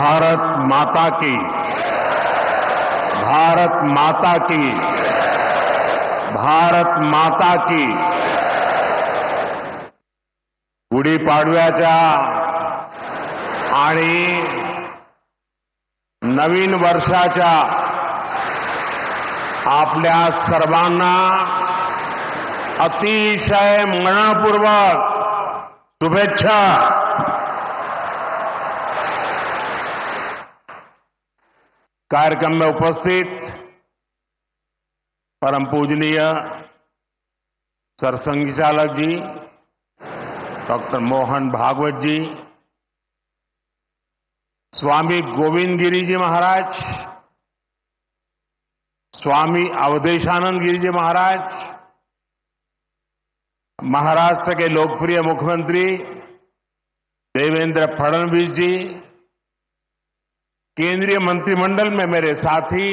भारत माता की, भारत माता की, भारत माता की। गुढीपाडव्याच्या आणि नवीन वर्षाच्या आपल्या सर्वांना अतिशय मनपूर्वक शुभेच्छा। कार्यक्रम में उपस्थित परम पूजनीय सरसंघचालक जी डॉक्टर मोहन भागवत जी, स्वामी गोविंद गिरी जी महाराज, स्वामी अवधेशानंद गिरी जी महाराज, महाराष्ट्र के लोकप्रिय मुख्यमंत्री देवेंद्र फडणवीस जी, केंद्रीय मंत्रिमंडल में मेरे साथी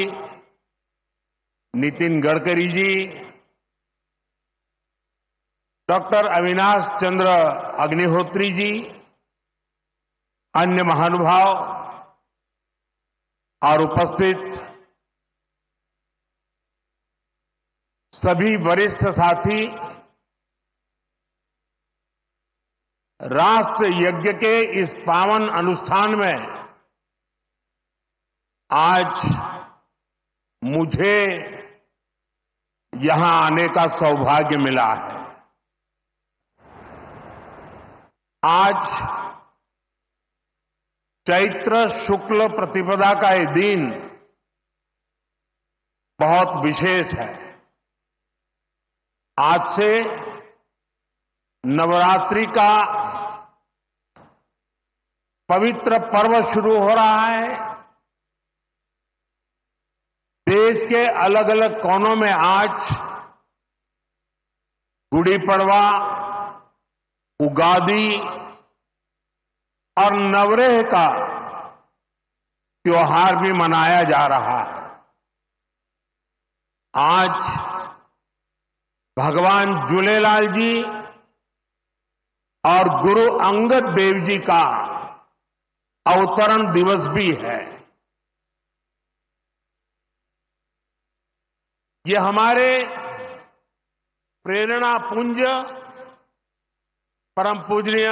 नितिन गडकरी जी, डॉक्टर अविनाश चंद्र अग्निहोत्री जी, अन्य महानुभाव और उपस्थित सभी वरिष्ठ साथी, राष्ट्र यज्ञ के इस पावन अनुष्ठान में आज मुझे यहां आने का सौभाग्य मिला है। आज चैत्र शुक्ल प्रतिपदा का ये दिन बहुत विशेष है। आज से नवरात्रि का पवित्र पर्व शुरू हो रहा है। देश के अलग अलग कोनों में आज गुड़ी पड़वा, उगादी और नवरेह का त्योहार भी मनाया जा रहा है। आज भगवान झूलेलाल जी और गुरु अंगद देव जी का अवतरण दिवस भी है। ये हमारे प्रेरणा पुंज परम पूजनीय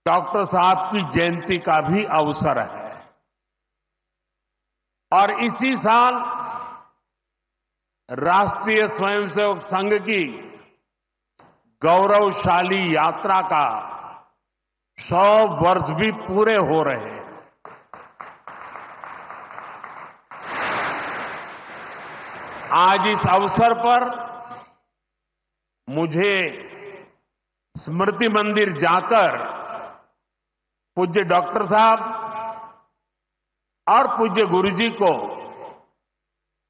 डॉक्टर साहब की जयंती का भी अवसर है और इसी साल राष्ट्रीय स्वयंसेवक संघ की गौरवशाली यात्रा का 100 वर्ष भी पूरे हो रहे हैं। आज इस अवसर पर मुझे स्मृति मंदिर जाकर पूज्य डॉक्टर साहब और पूज्य गुरुजी को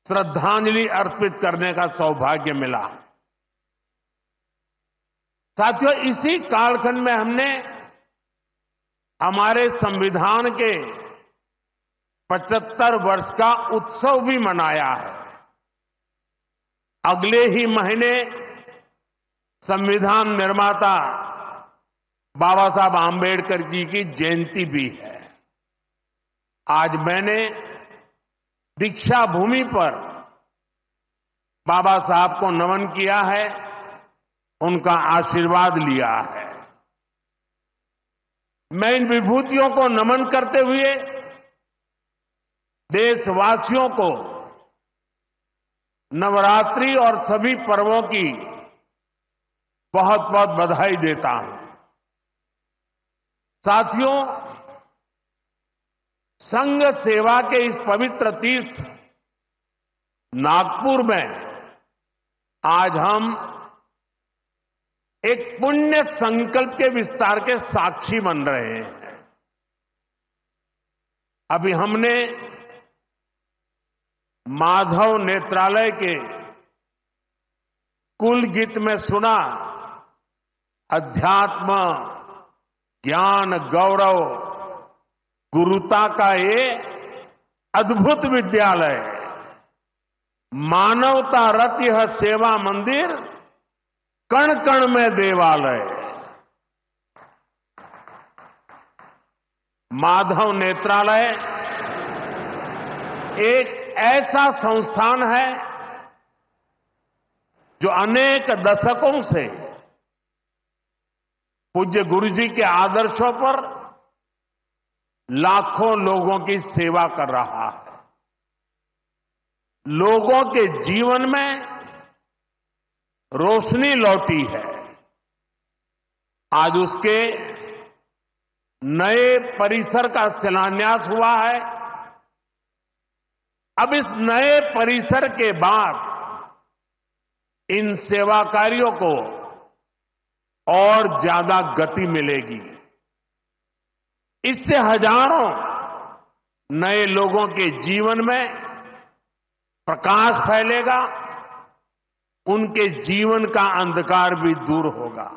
श्रद्धांजलि अर्पित करने का सौभाग्य मिला। साथियों, इसी कालखंड में हमने हमारे संविधान के 75 वर्ष का उत्सव भी मनाया है। अगले ही महीने संविधान निर्माता बाबा साहब आंबेडकर जी की जयंती भी है। आज मैंने दीक्षा भूमि पर बाबा साहब को नमन किया है, उनका आशीर्वाद लिया है। मैं इन विभूतियों को नमन करते हुए देशवासियों को नवरात्रि और सभी पर्वों की बहुत बहुत बधाई देता हूं। साथियों, संघ सेवा के इस पवित्र तीर्थ नागपुर में आज हम एक पुण्य संकल्प के विस्तार के साक्षी बन रहे हैं। अभी हमने माधव नेत्रालय के कुल गीत में सुना, अध्यात्म, ज्ञान, गौरव, गुरुता का ये अद्भुत विद्यालय, मानवता रत यह सेवा मंदिर, कण कण में देवालय। माधव नेत्रालय एक ऐसा संस्थान है जो अनेक दशकों से पूज्य गुरु जी के आदर्शों पर लाखों लोगों की सेवा कर रहा है। लोगों के जीवन में रोशनी लौटी है। आज उसके नए परिसर का शिलान्यास हुआ है। अब इस नए परिसर के बाद इन सेवा कार्यों को और ज्यादा गति मिलेगी। इससे हजारों नए लोगों के जीवन में प्रकाश फैलेगा, उनके जीवन का अंधकार भी दूर होगा।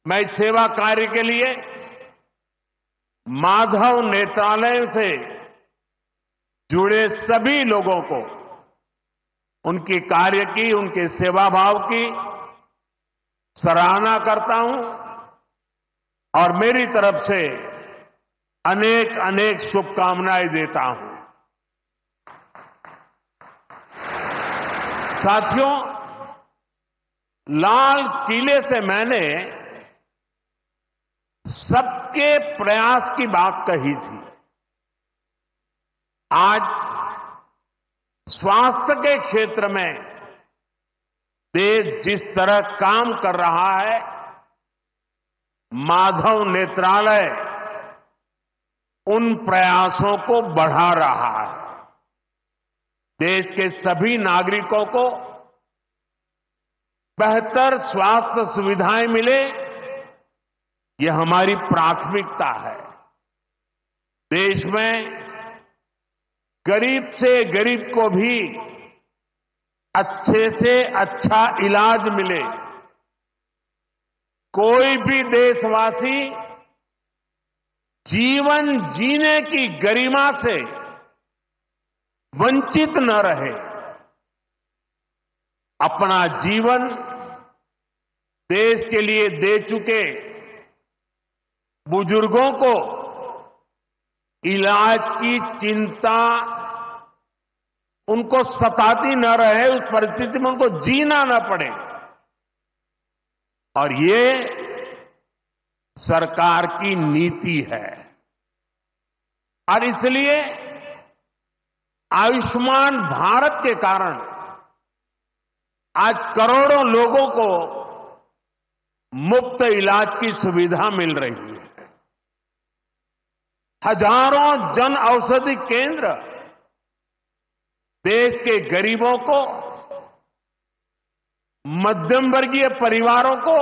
मैं इस सेवा कार्य के लिए माधव नेत्रालय से जुड़े सभी लोगों को उनके कार्य की, उनके सेवा भाव की सराहना करता हूं और मेरी तरफ से अनेक अनेक शुभकामनाएं देता हूं। साथियों, लाल किले से मैंने सबके प्रयास की बात कही थी। आज स्वास्थ्य के क्षेत्र में देश जिस तरह काम कर रहा है, माधव नेत्रालय उन प्रयासों को बढ़ा रहा है। देश के सभी नागरिकों को बेहतर स्वास्थ्य सुविधाएं मिले, यह हमारी प्राथमिकता है। देश में गरीब से गरीब को भी अच्छे से अच्छा इलाज मिले। कोई भी देशवासी जीवन जीने की गरिमा से वंचित न रहे। अपना जीवन देश के लिए दे चुके बुजुर्गों को इलाज की चिंता उनको सताती न रहे, उस परिस्थिति में उनको जीना न पड़े। और ये सरकार की नीति है। और इसलिए आयुष्मान भारत के कारण आज करोड़ों लोगों को मुफ्त इलाज की सुविधा मिल रही है। हजारों जन औषधि केंद्र देश के गरीबों को, मध्यम वर्गीय परिवारों को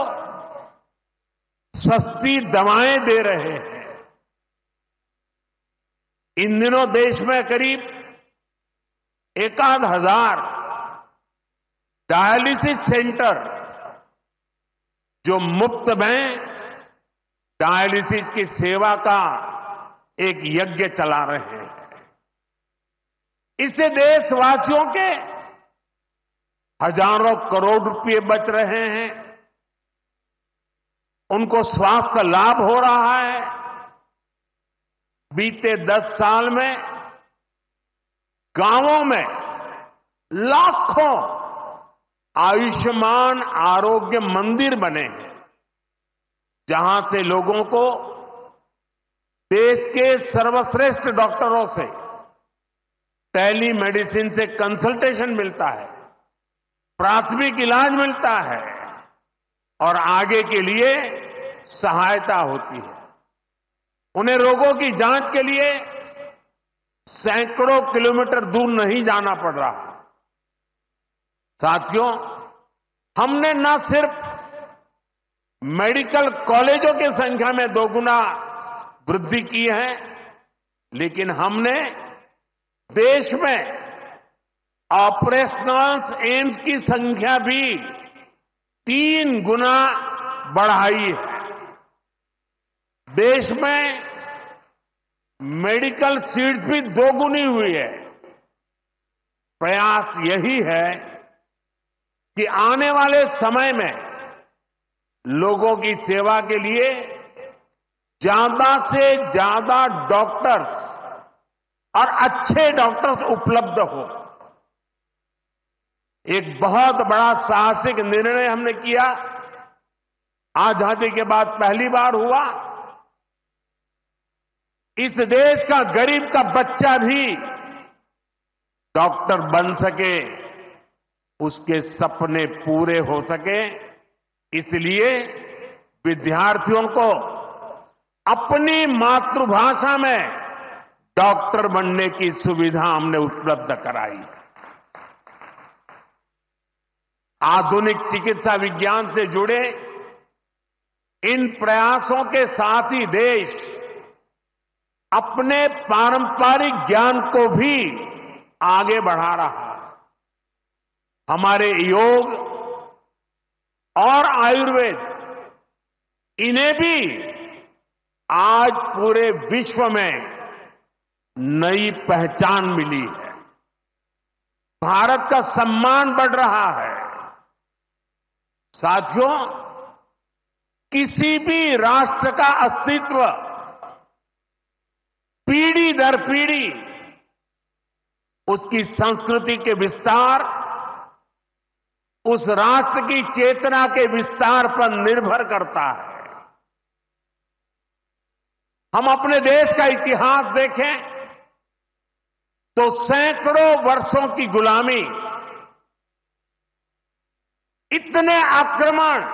सस्ती दवाएं दे रहे हैं। इन दिनों देश में करीब 1,000 डायलिसिस सेंटर जो मुफ्त में डायलिसिस की सेवा का एक यज्ञ चला रहे हैं। इससे देशवासियों के हजारों करोड़ रुपए बच रहे हैं। उनको स्वास्थ्य लाभ हो रहा है। बीते 10 साल में गांवों में लाखों आयुष्मान आरोग्य मंदिर बने हैं, जहां से लोगों को देश के सर्वश्रेष्ठ डॉक्टरों से टेली मेडिसिन से कंसल्टेशन मिलता है, प्राथमिक इलाज मिलता है और आगे के लिए सहायता होती है। उन्हें रोगों की जांच के लिए सैकड़ों किलोमीटर दूर नहीं जाना पड़ रहा। साथियों, हमने न सिर्फ मेडिकल कॉलेजों की संख्या में 2 गुना वृद्धि की है, लेकिन हमने देश में ऑपरेशनल एम्स की संख्या भी 3 गुना बढ़ाई है। देश में मेडिकल सीट्स भी 2 गुनी हुई है। प्रयास यही है कि आने वाले समय में लोगों की सेवा के लिए ज्यादा से ज्यादा डॉक्टर्स और अच्छे डॉक्टर्स उपलब्ध हो। एक बहुत बड़ा साहसिक निर्णय हमने किया। आजादी के बाद पहली बार हुआ। इस देश का गरीब का बच्चा भी डॉक्टर बन सके, उसके सपने पूरे हो सके, इसलिए विद्यार्थियों को अपनी मातृभाषा में डॉक्टर बनने की सुविधा हमने उपलब्ध कराई। आधुनिक चिकित्सा विज्ञान से जुड़े इन प्रयासों के साथ ही देश अपने पारंपरिक ज्ञान को भी आगे बढ़ा रहा है। हमारे योग और आयुर्वेद, इन्हें भी आज पूरे विश्व में नई पहचान मिली है। भारत का सम्मान बढ़ रहा है। साथियों, किसी भी राष्ट्र का अस्तित्व पीढ़ी दर पीढ़ी उसकी संस्कृति के विस्तार, उस राष्ट्र की चेतना के विस्तार पर निर्भर करता है। हम अपने देश का इतिहास देखें तो सैकड़ों वर्षों की गुलामी, इतने आक्रमण,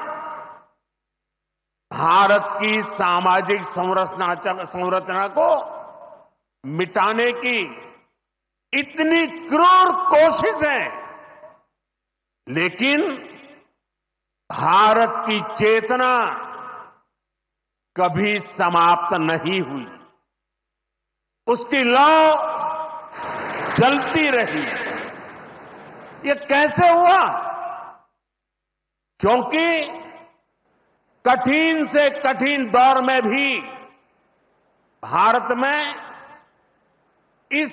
भारत की सामाजिक संरचना को मिटाने की इतनी क्रूर कोशिशें, लेकिन भारत की चेतना कभी समाप्त नहीं हुई। उसकी लौ जलती रही। ये कैसे हुआ? क्योंकि कठिन से कठिन दौर में भी भारत में इस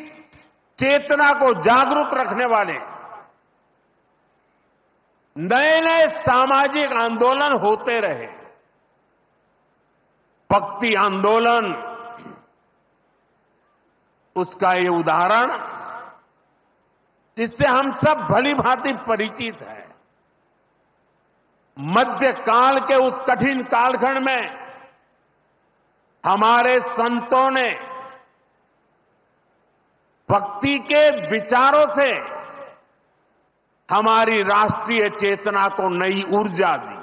चेतना को जागरूक रखने वाले नए नए सामाजिक आंदोलन होते रहे। भक्ति आंदोलन उसका ये उदाहरण, जिससे हम सब भली भांति परिचित हैं। मध्यकाल के उस कठिन कालखंड में हमारे संतों ने भक्ति के विचारों से हमारी राष्ट्रीय चेतना को नई ऊर्जा दी।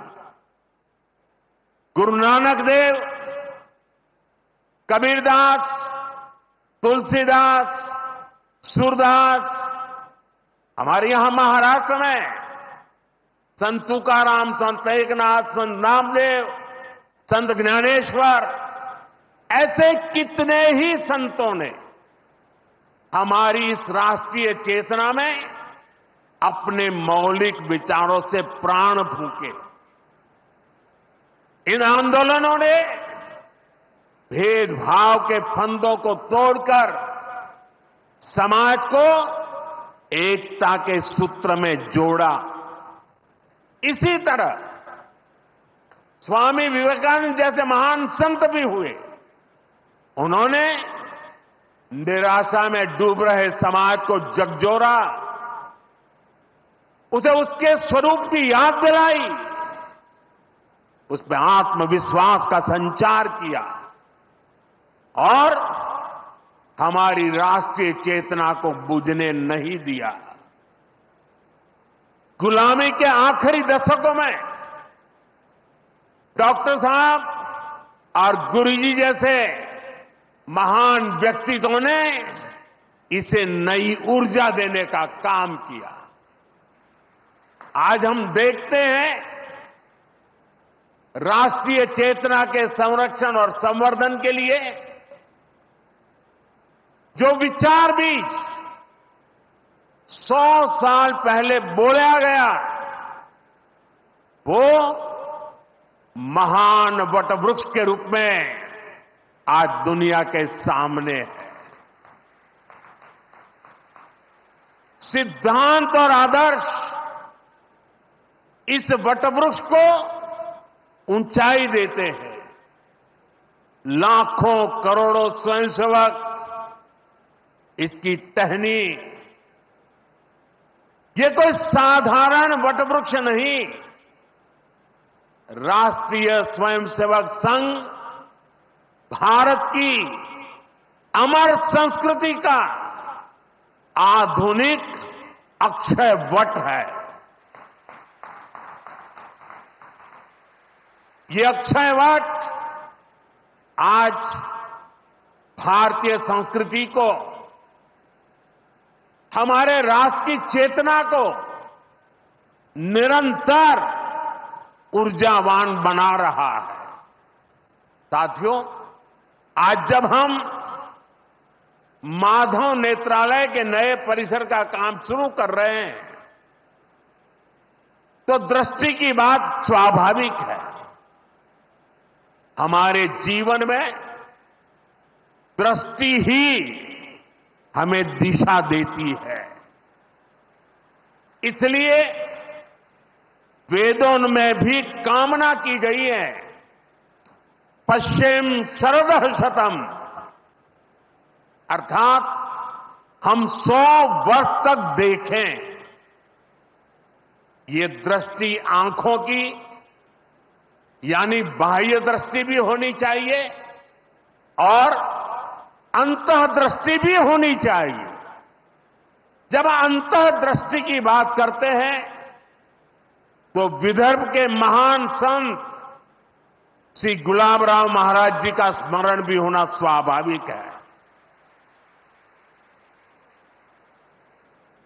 गुरु नानक देव, कबीरदास, तुलसीदास, सूरदास, हमारे यहां महाराष्ट्र में संत तुकाराम, संत एकनाथ, संत नामदेव, संत ज्ञानेश्वर, ऐसे कितने ही संतों ने हमारी इस राष्ट्रीय चेतना में अपने मौलिक विचारों से प्राण फूंके। इन आंदोलनों ने भेदभाव के फंदों को तोड़कर समाज को एकता के सूत्र में जोड़ा। इसी तरह स्वामी विवेकानंद जैसे महान संत भी हुए। उन्होंने निराशा में डूब रहे समाज को झकझोरा, उसे उसके स्वरूप की याद दिलाई, उसमें आत्मविश्वास का संचार किया और हमारी राष्ट्रीय चेतना को बुझने नहीं दिया। गुलामी के आखिरी दशकों में डॉक्टर साहब और गुरुजी जैसे महान व्यक्तित्वों ने इसे नई ऊर्जा देने का काम किया। आज हम देखते हैं राष्ट्रीय चेतना के संरक्षण और संवर्धन के लिए जो विचार बीज 100 साल पहले बोला गया, वो महान वटवृक्ष के रूप में आज दुनिया के सामने है। सिद्धांत और आदर्श इस वटवृक्ष को ऊंचाई देते हैं। लाखों करोड़ों स्वयंसेवक इसकी टहनी, ये कोई साधारण वटवृक्ष नहीं, राष्ट्रीय स्वयंसेवक संघ भारत की अमर संस्कृति का आधुनिक अक्षय वट है। ये अक्षय वट आज भारतीय संस्कृति को, हमारे राष्ट्र की चेतना को निरंतर ऊर्जावान बना रहा है। साथियों, आज जब हम माधव नेत्रालय के नए परिसर का काम शुरू कर रहे हैं तो दृष्टि की बात स्वाभाविक है। हमारे जीवन में दृष्टि ही हमें दिशा देती है। इसलिए वेदों में भी कामना की गई है, पश्चिम शरदः शतम, अर्थात हम 100 वर्ष तक देखें। ये दृष्टि आंखों की यानी बाह्य दृष्टि भी होनी चाहिए और अंतःदृष्टि भी होनी चाहिए। जब अंतःदृष्टि की बात करते हैं तो विदर्भ के महान संत श्री गुलाबराव महाराज जी का स्मरण भी होना स्वाभाविक है।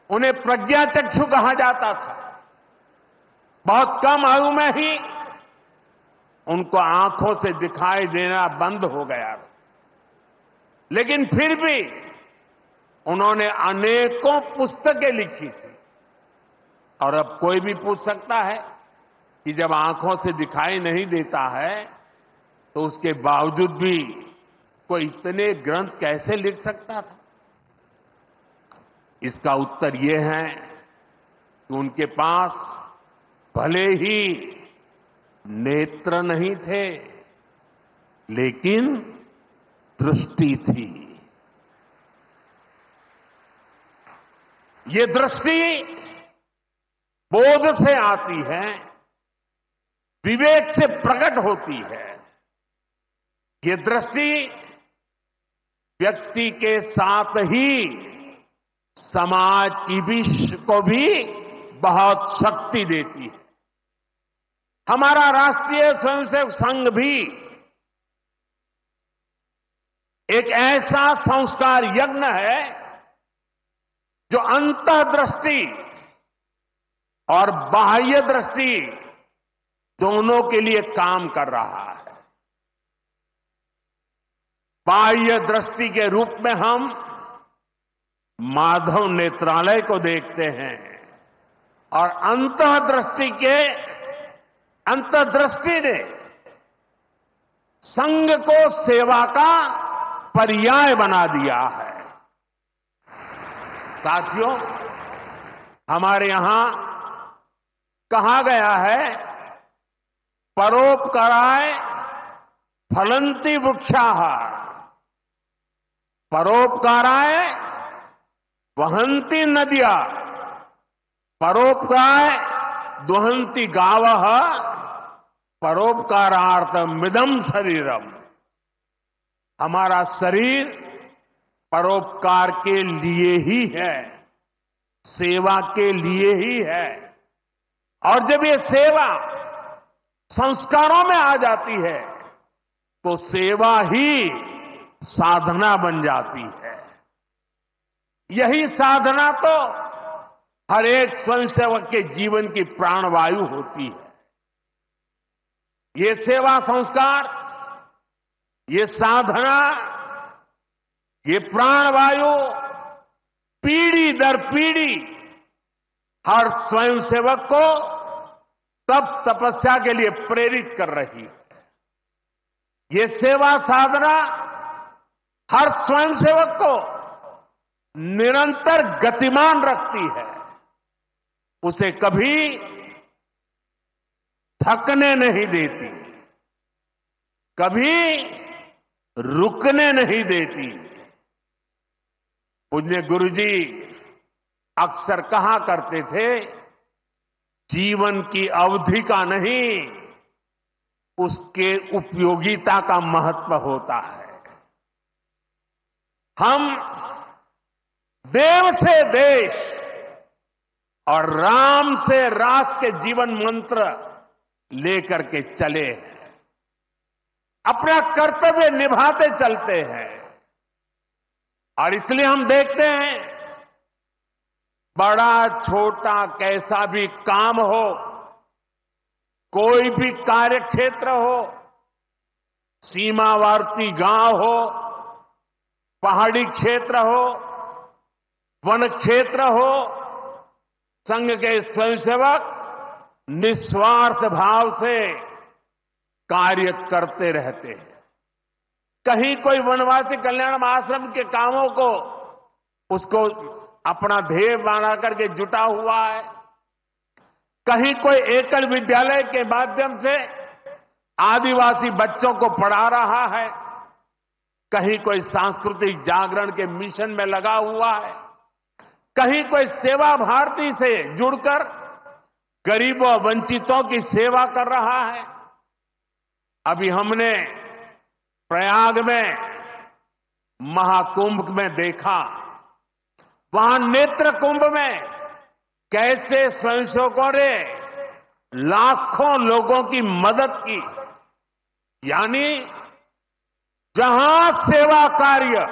उन्हें प्रज्ञाचक्षु कहा जाता था। बहुत कम आयु में ही उनको आंखों से दिखाई देना बंद हो गया, लेकिन फिर भी उन्होंने अनेकों पुस्तकें लिखी थी। और अब कोई भी पूछ सकता है कि जब आंखों से दिखाई नहीं देता है तो उसके बावजूद भी कोई इतने ग्रंथ कैसे लिख सकता था? इसका उत्तर यह है कि उनके पास भले ही नेत्र नहीं थे, लेकिन दृष्टि थी। ये दृष्टि बोध से आती है, विवेक से प्रकट होती है। ये दृष्टि व्यक्ति के साथ ही समाज की को भी बहुत शक्ति देती है। हमारा राष्ट्रीय स्वयंसेवक संघ भी एक ऐसा संस्कार यज्ञ है जो अंतःदृष्टि और बाह्य दृष्टि दोनों के लिए काम कर रहा है। बाह्य दृष्टि के रूप में हम माधव नेत्रालय को देखते हैं और अंतर्दृष्टि ने संघ को सेवा का पर्याय बना दिया है। साथियों, हमारे यहां कहा गया है, परोपकाराय फलंति वृक्षाः, परोपकाराय वहन्ति नद्या, परोपकाराय दुहन्ति गावः, परोपकारार्थमिदं शरीरम। हमारा शरीर परोपकार के लिए ही है, सेवा के लिए ही है। और जब ये सेवा संस्कारों में आ जाती है तो सेवा ही साधना बन जाती है। यही साधना तो हर एक स्वयंसेवक के जीवन की प्राणवायु होती है। ये सेवा संस्कार, ये साधना, ये प्राणवायु पीढ़ी दर पीढ़ी हर स्वयंसेवक को तप तपस्या के लिए प्रेरित कर रही है। ये सेवा साधना हर स्वयंसेवक को निरंतर गतिमान रखती है, उसे कभी थकने नहीं देती, कभी रुकने नहीं देती। पूज्य गुरुजी अक्सर कहा करते थे, जीवन की अवधि का नहीं, उसके उपयोगिता का महत्व होता है। हम देव से देश और राम से राष्ट्र के जीवन मंत्र लेकर के चले हैं, अपना कर्तव्य निभाते चलते हैं। और इसलिए हम देखते हैं, बड़ा छोटा कैसा भी काम हो, कोई भी कार्य क्षेत्र हो, सीमावर्ती गांव हो, पहाड़ी क्षेत्र हो, वन क्षेत्र हो, संघ के स्वयंसेवक निस्वार्थ भाव से कार्य करते रहते हैं। कहीं कोई वनवासी कल्याण आश्रम के कामों को उसको अपना ध्येय बना करके जुटा हुआ है, कहीं कोई एकल विद्यालय के माध्यम से आदिवासी बच्चों को पढ़ा रहा है, कहीं कोई सांस्कृतिक जागरण के मिशन में लगा हुआ है, कहीं कोई सेवा भारती से जुड़कर गरीबों वंचितों की सेवा कर रहा है। अभी हमने प्रयाग में महाकुंभ में देखा, वहां नेत्र कुंभ में कैसे स्वयंसेवकों ने लाखों लोगों की मदद की। यानी जहां सेवा कार्य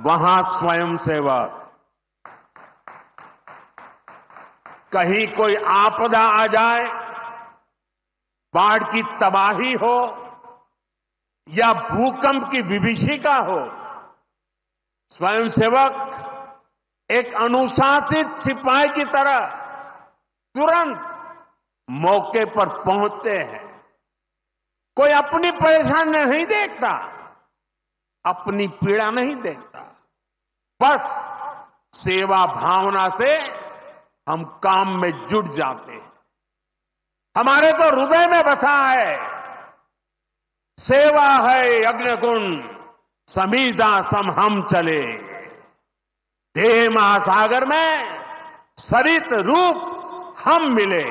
वहां स्वयं सेवक। कहीं कोई आपदा आ जाए, बाढ़ की तबाही हो या भूकंप की विभीषिका हो, स्वयंसेवक एक अनुशासित सिपाही की तरह तुरंत मौके पर पहुंचते हैं। कोई अपनी परेशानी नहीं देखता, अपनी पीड़ा नहीं देखता, बस सेवा भावना से हम काम में जुट जाते हैं। हमारे तो हृदय में बसा है, सेवा है अग्निकुंड समीधा सम हम चले, देह महासागर में सरित रूप हम मिले।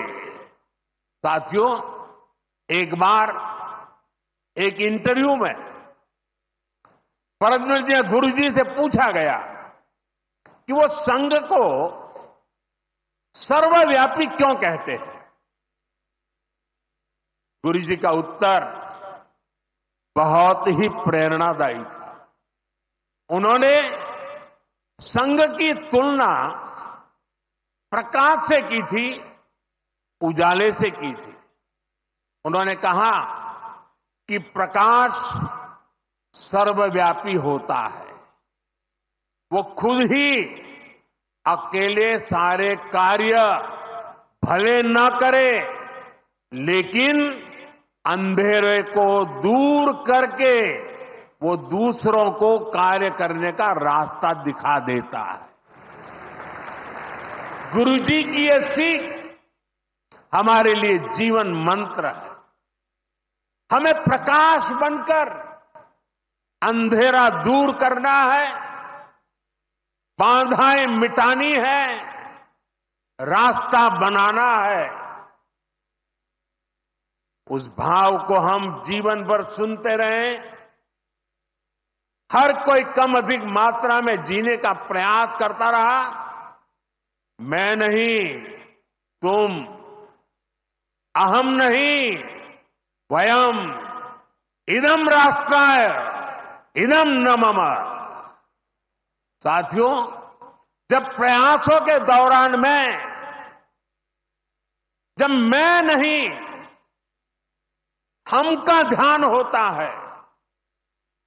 साथियों, एक बार एक इंटरव्यू में परमपूज्य गुरुजी से पूछा गया कि वो संघ को सर्वव्यापी क्यों कहते हैं। गुरुजी का उत्तर बहुत ही प्रेरणादायी था। उन्होंने संघ की तुलना प्रकाश से की थी, उजाले से की थी। उन्होंने कहा कि प्रकाश सर्वव्यापी होता है, वो खुद ही अकेले सारे कार्य भले न करे, लेकिन अंधेरे को दूर करके वो दूसरों को कार्य करने का रास्ता दिखा देता है। गुरुजी की ये सीख हमारे लिए जीवन मंत्र है। हमें प्रकाश बनकर अंधेरा दूर करना है, बाधाएं मिटानी है, रास्ता बनाना है। उस भाव को हम जीवन भर सुनते रहें। हर कोई कम अधिक मात्रा में जीने का प्रयास करता रहा। मैं नहीं, तुम, अहम नहीं, वयम, इदम राष्ट्राय, इदम न मम। साथियों, जब प्रयासों के दौरान जब मैं नहीं, हम का ध्यान होता है,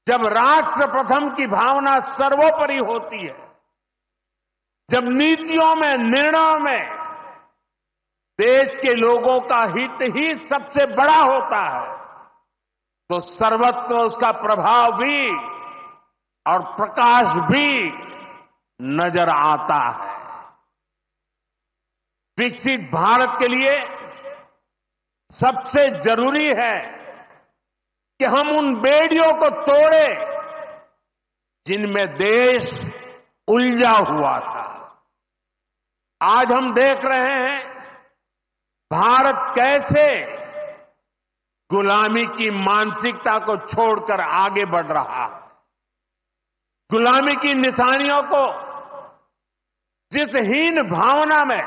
जब राष्ट्र प्रथम की भावना सर्वोपरि होती है, जब नीतियों में, निर्णयों में देश के लोगों का हित ही सबसे बड़ा होता है, तो सर्वत्र उसका प्रभाव भी और प्रकाश भी नजर आता है। विकसित भारत के लिए सबसे जरूरी है कि हम उन बेड़ियों को तोड़े जिनमें देश उलझा हुआ था। आज हम देख रहे हैं भारत कैसे गुलामी की मानसिकता को छोड़कर आगे बढ़ रहा है। गुलामी की निशानियों को जिस हीन भावना में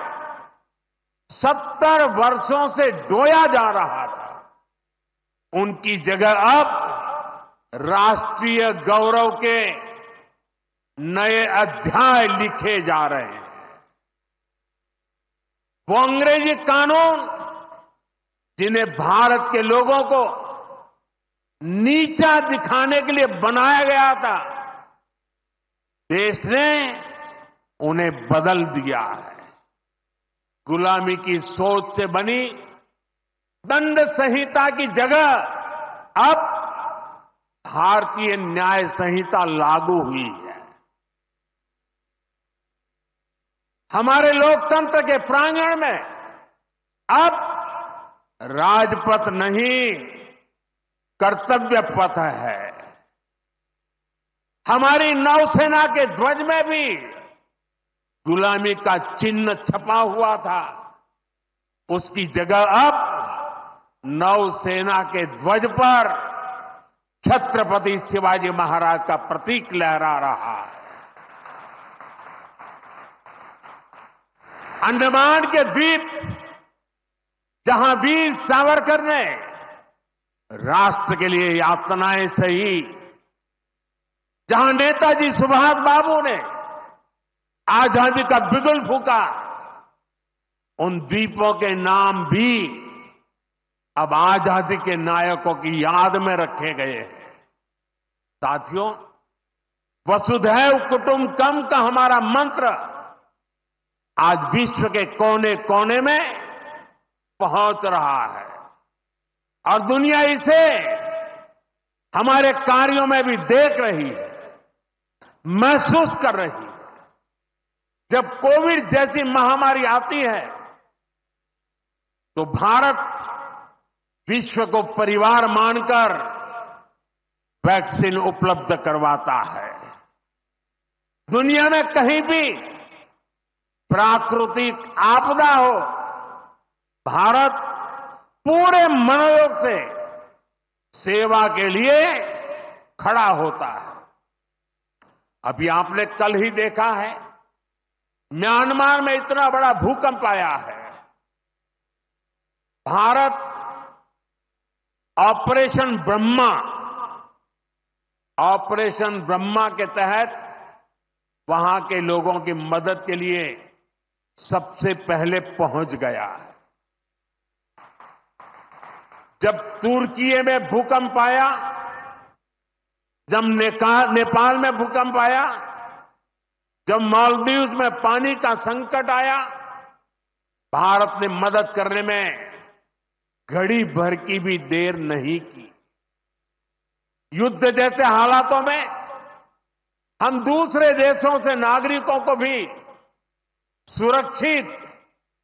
70 वर्षों से डोया जा रहा था, उनकी जगह अब राष्ट्रीय गौरव के नए अध्याय लिखे जा रहे हैं। वो अंग्रेजी कानून जिन्हें भारत के लोगों को नीचा दिखाने के लिए बनाया गया था, देश ने उन्हें बदल दिया है। गुलामी की सोच से बनी दंड संहिता की जगह अब भारतीय न्याय संहिता लागू हुई है। हमारे लोकतंत्र के प्रांगण में अब राजपथ नहीं, कर्तव्य पथ है। हमारी नौसेना के ध्वज में भी गुलामी का चिन्ह छपा हुआ था, उसकी जगह अब नौसेना के ध्वज पर छत्रपति शिवाजी महाराज का प्रतीक लहरा रहा है। अंडमान के द्वीप जहां वीर सावरकर ने राष्ट्र के लिए यातनाएं सही, जहां नेताजी सुभाष बाबू ने आजादी का बिगुल फूंका, उन द्वीपों के नाम भी अब आजादी के नायकों की याद में रखे गए हैं। साथियों, वसुधैव कुटुंबकम का हमारा मंत्र आज विश्व के कोने कोने में पहुंच रहा है और दुनिया इसे हमारे कार्यों में भी देख रही है, महसूस कर रही है। जब कोविड जैसी महामारी आती है तो भारत विश्व को परिवार मानकर वैक्सीन उपलब्ध करवाता है। दुनिया में कहीं भी प्राकृतिक आपदा हो, भारत पूरे मनोयोग से सेवा के लिए खड़ा होता है। अभी आपने कल ही देखा है, म्यांमार में इतना बड़ा भूकंप आया है। भारत ऑपरेशन ब्रह्मा के तहत वहां के लोगों की मदद के लिए सबसे पहले पहुंच गया है। जब तुर्की में भूकंप आया, जब नेपाल में भूकंप आया, जब मालदीव्स में पानी का संकट आया, भारत ने मदद करने में घड़ी भर की भी देर नहीं की। युद्ध जैसे हालातों में हम दूसरे देशों से नागरिकों को भी सुरक्षित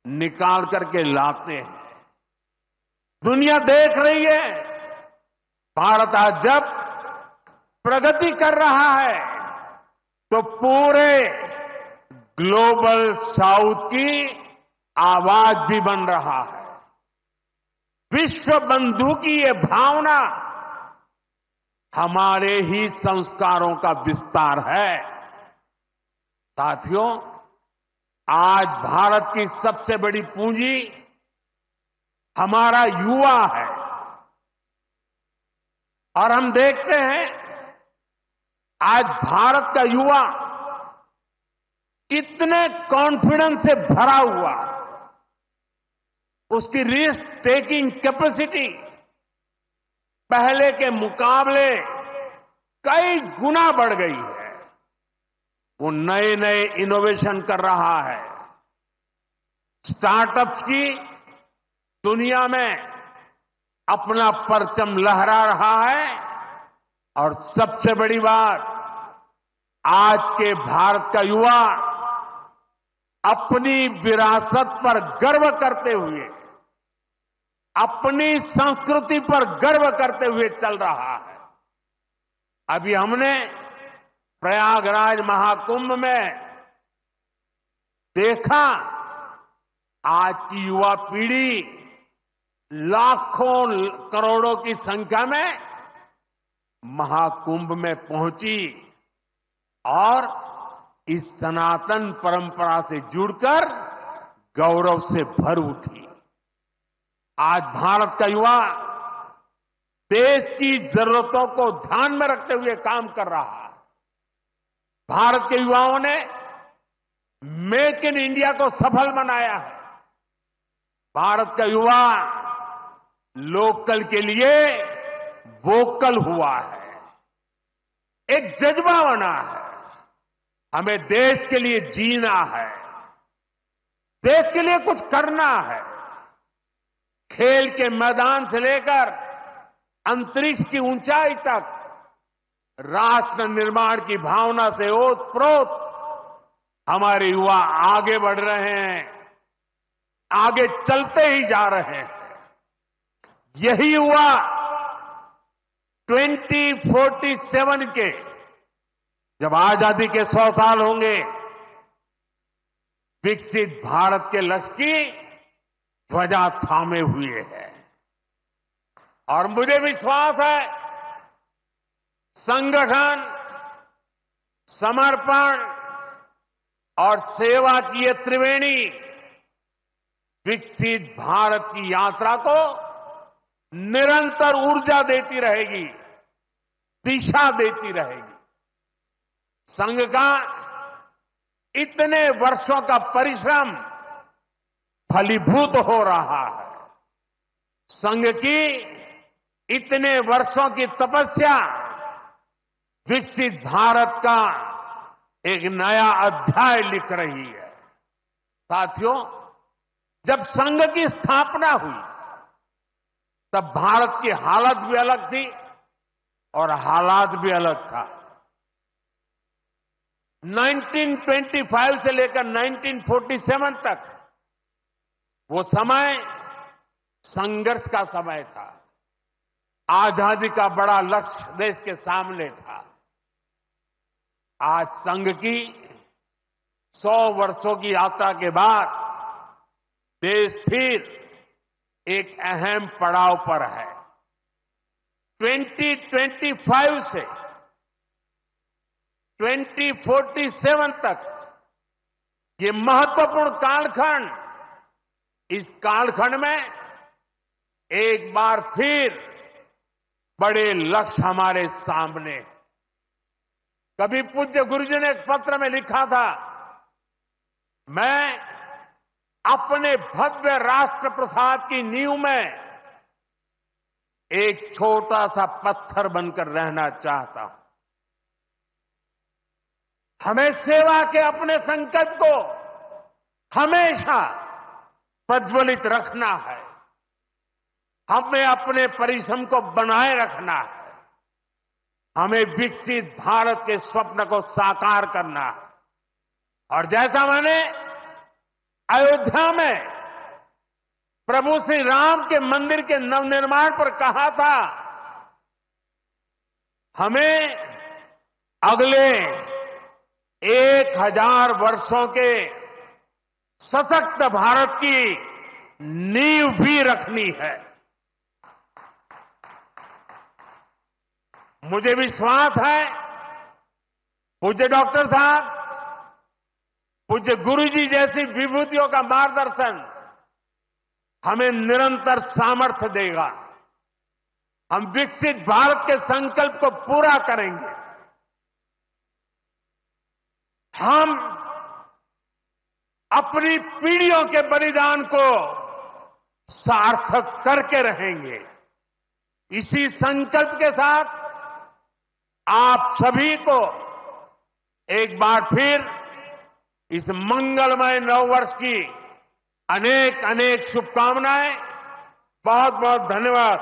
निकाल करके लाते हैं। दुनिया देख रही है, भारत आज जब प्रगति कर रहा है तो पूरे ग्लोबल साउथ की आवाज भी बन रहा है। विश्व बंधु की ये भावना हमारे ही संस्कारों का विस्तार है। साथियों, आज भारत की सबसे बड़ी पूंजी हमारा युवा है और हम देखते हैं आज भारत का युवा कितने कॉन्फिडेंस से भरा हुआ, उसकी रिस्क टेकिंग कैपेसिटी पहले के मुकाबले कई गुना बढ़ गई है। वो नए नए इनोवेशन कर रहा है, स्टार्टअप्स की दुनिया में अपना परचम लहरा रहा है और सबसे बड़ी बात, आज के भारत का युवा अपनी विरासत पर गर्व करते हुए अपनी संस्कृति पर गर्व करते हुए चल रहा है। अभी हमने प्रयागराज महाकुंभ में देखा, आज की युवा पीढ़ी लाखों करोड़ों की संख्या में महाकुंभ में पहुंची और इस सनातन परंपरा से जुड़कर गौरव से भर उठी। आज भारत का युवा देश की जरूरतों को ध्यान में रखते हुए काम कर रहा है। भारत के युवाओं ने मेक इन इंडिया को सफल बनाया है। भारत का युवा लोकल के लिए वोकल हुआ है, एक जज्बा बना है। हमें देश के लिए जीना है, देश के लिए कुछ करना है। खेल के मैदान से लेकर अंतरिक्ष की ऊंचाई तक राष्ट्र निर्माण की भावना से ओतप्रोत हमारे युवा आगे बढ़ रहे हैं, आगे चलते ही जा रहे हैं। यही युवा 2047 के जब आजादी के 100 साल होंगे, विकसित भारत के लक्ष्य की ध्वजा थामे हुए है। और मुझे विश्वास है, संगठन, समर्पण और सेवा की ये त्रिवेणी विकसित भारत की यात्रा को निरंतर ऊर्जा देती रहेगी, दिशा देती रहेगी। संघ का इतने वर्षों का परिश्रम फलीभूत हो रहा है। संघ की इतने वर्षों की तपस्या विकसित भारत का एक नया अध्याय लिख रही है। साथियों, जब संघ की स्थापना हुई तब भारत की हालत भी अलग थी और हालात भी अलग था। 1925 से लेकर 1947 तक वो समय संघर्ष का समय था। आजादी का बड़ा लक्ष्य देश के सामने था। आज संघ की 100 वर्षों की यात्रा के बाद देश फिर एक अहम पड़ाव पर है। 2025 से 2047 तक ये महत्वपूर्ण कालखंड, इस कालखंड में एक बार फिर बड़े लक्ष्य हमारे सामने। कभी पूज्य गुरुजी ने एक पत्र में लिखा था, मैं अपने भव्य राष्ट्र प्रसाद की नींव में एक छोटा सा पत्थर बनकर रहना चाहता हूं। हमें सेवा के अपने संकल्प को हमेशा प्रज्वलित रखना है। हमें अपने परिश्रम को बनाए रखना है। हमें विकसित भारत के स्वप्न को साकार करना है। और जैसा मैंने अयोध्या में प्रभु श्री राम के मंदिर के नवनिर्माण पर कहा था, हमें अगले 1000 वर्षों के सशक्त भारत की नींव भी रखनी है। मुझे विश्वास है, पूज्य डॉक्टर साहब, पूज्य गुरुजी जैसी विभूतियों का मार्गदर्शन हमें निरंतर सामर्थ्य देगा। हम विकसित भारत के संकल्प को पूरा करेंगे। हम अपनी पीढ़ियों के बलिदान को सार्थक करके रहेंगे। इसी संकल्प के साथ आप सभी को एक बार फिर इस मंगलमय नववर्ष की अनेक अनेक शुभकामनाएं। बहुत बहुत धन्यवाद।